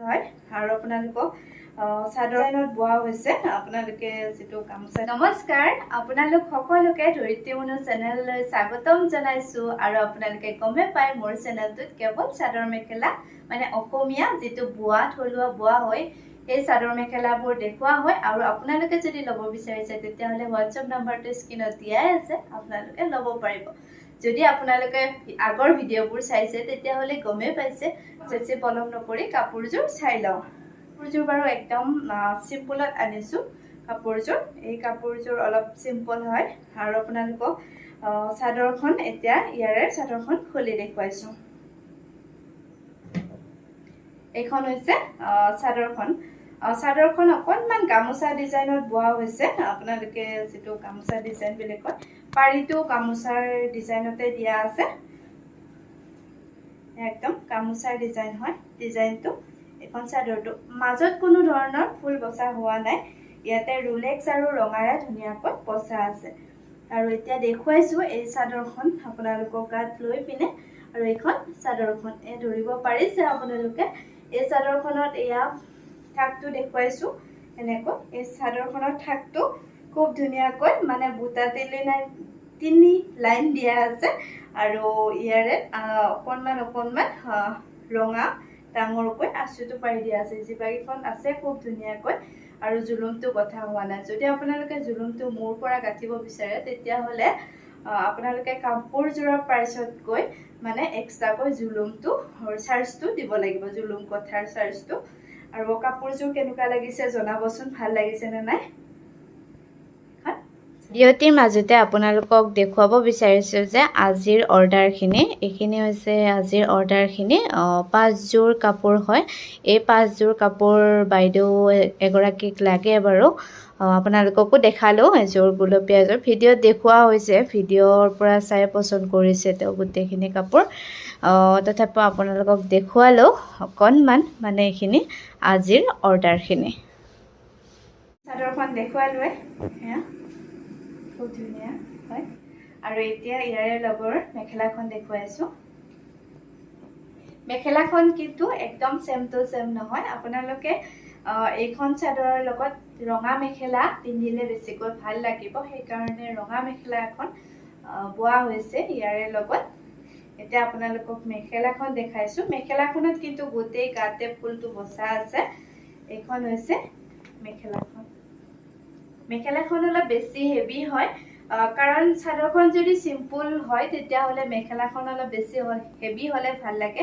হয় আৰু আপোনালোকক চাদৰত বোৱা হৈছে আপোনালোকে যেটো গামোচা নমস্কাৰ আপোনালোক সকলোকে ধৰিত্ৰী মনু চেনেললৈ স্বাগতম জনাইছো আৰু আপোনালোকে গমে পায় মোৰ চেনেলটোত কেৱল চাদৰ মেখেলা মানে অসমীয়া যেটো বোৱা থলুৱা বোৱা হয় এই চাদৰ মেখেলাবোৰ দেখুৱা হয় আৰু আপোনালোকে যদি লব বিচাৰিছে তেতিয়া হলে WhatsApp নম্বৰটো স্ক্ৰিনত দিয়াই আছে আপোনালোকে লব পাৰিব যদি আপোনালোকে আগৰ ভিডিঅ'বোৰ চাইছে তেতিয়া হলে গমে পাইছে যেছে পলম নকৰি কাপোৰযোৰ চাই লও কাপোৰযোৰ বাৰু একদম সিম্পলত আনিছো কাপোৰযোৰ এই কাপোৰযোৰ অলপ সিম্পল হয় আৰু আপোনালোকক চাদৰখন এতিয়া ইয়াৰে চাদৰখন খুলি দেখুৱাইছো এইখন হৈছে চাদৰখন অকনমান গামোচা ডিজাইনত বোৱা হৈছে আপোনালোকে যেটো গামোচা ডিজাইন বুলি কয় পাৰিটো গামোচাৰ ডিজাইনতে দিয়া আছে একদম গামোচাৰ ডিজাইন হয় ডিজাইনটো এখন চাদৰটো মাজত কোনো ধৰণৰ ফুল বসা হোৱা নাই ইয়াতে ৰুলেক্স আৰু ৰঙাৰে ধুনিয়াকৈ বসা আছে আৰু এতিয়া দেখুৱাইছো এই চাদৰখন আপোনালোকক গাত লৈ পিনে আৰু এইখন চাদৰখন ধৰিব পাৰিছে আপোনালোকে এই চাদৰখনত এয়া ঠাকটো দেখুৱাইছো এনেকৈ এই চাদৰখনৰ ঠাকটো খুব ধুনিয়াকৈ মানে বুটা তিনি লাইন দিয়া আছে আৰু ইয়াৰে অকনমান ৰঙা ডাঙৰকৈ আছুটো পাৰি দিয়া আছে জিবাগিখন আছে খুব ধুনিয়াকৈ আৰু জুলুমটো গঠা হোৱা নাই যদি আপোনালোকে জুলুমটো মোৰ পৰা গাঠিব বিচাৰে তেতিয়া হলে আপোনালোকে কাপোৰযোৰৰ প্ৰাইচত গৈ মানে এক্সট্ৰাকৈ জুলুমটো চাৰ্জটো দিব লাগিব জুলুম গঠাৰ চাৰ্জটো আৰু কাপোৰযোৰ কেনেকুৱা লাগিছে জনাবচোন ভাল লাগিছে নে নাই ভিডিঅ'টিৰ মাজতে আপোনালোকক দেখুৱাব বিচাৰিছো যে আজিৰ অৰ্ডাৰখিনি এইখিনি হৈছে আজিৰ অৰ্ডাৰখিনি 5 জোৰ কাপোৰ হয় এই 5 জোৰ কাপোৰ বাইদেউ এগৰাকীক লাগে বাৰু আপোনালোককো দেখালো এজোৰ গুলপীয়া এজোৰ ভিডিঅ'ত দেখুৱা হৈছে ভিডিঅ'ৰ পৰা চাই পছন্দ কৰিছে তেওঁ গোটেইখিনি কাপোৰ তথাপিও আপোনালোকক দেখুৱালো অকনমান মানে এইখিনি আজিৰ অৰ্ডাৰখিনি চাদৰখন দেখুৱালোৱে হ্যাঁ খুব ধুনিয়া হয় আৰু এতিয়া ইয়াৰে লগৰ মেখেলাখন দেখুৱাইছো মেখেলাখন কিন্তু একদম সেম টু সেম নহয় আপোনালোকে এইখন চাদৰৰ লগত ৰঙা মেখেলা পিন্ধিলে বেছিকৈ ভাল লাগিব সেই কাৰণে ৰঙা মেখেলা এখন বোৱা হৈছে ইয়াৰে লগত এতিয়া আপোনালোকক মেখেলাখন দেখাইছো মেখেলাখনত কিন্তু গোটেই গাতে ফুলটো বসা আছে এইখন হৈছে মেখেলাখন অলপ বেছি হেভি হয় কাৰণ চাদৰখন যদি সিম্পল হয় তেতিয়া হলে মেখেলাখন অলপ বেছি হেভি হলে ভাল লাগে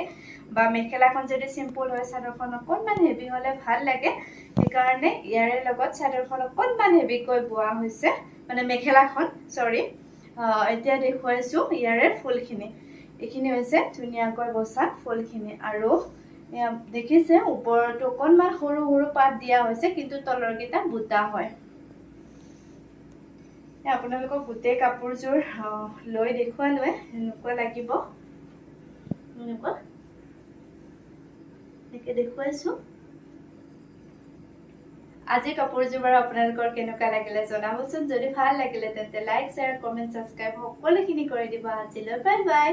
বা মেখেলাখন যদি সিম্পল হয় চাদৰখন অকনমান হেভি হলে ভাল লাগে সেই কাৰণে ইয়াৰে লগত চাদৰখন অকনমান হেভি কৈ বোৱা হৈছে মানে মেখেলাখন সৰি এতিয়া দেখুৱাইছো ইয়াৰে ফুলখিনি এইখিনি হৈছে ধুনিয়াকৈ বসা ফুলখিনি আৰু দেখিছে ওপৰটো অকনমান সৰু সৰু পাত দিয়া হৈছে কিন্তু তলৰ কিটা বুটা হয় আপোনালোকক গোটেই কাপোৰযোৰ লৈ দেখুৱালোৱে এনেকুৱা লাগিব এনেকুৱা একে দেখুৱাইছো আজি কাপোৰযোৰ বাৰু আপোনালোকৰ কেনেকুৱা লাগিলে জনাবচোন যদি ভাল লাগিলে তেন্তে লাইক শ্বেয়াৰ কমেন্ট সাবস্ক্ৰাইব সকলোখিনি কৰি দিবা আজিলৈ বাই বাই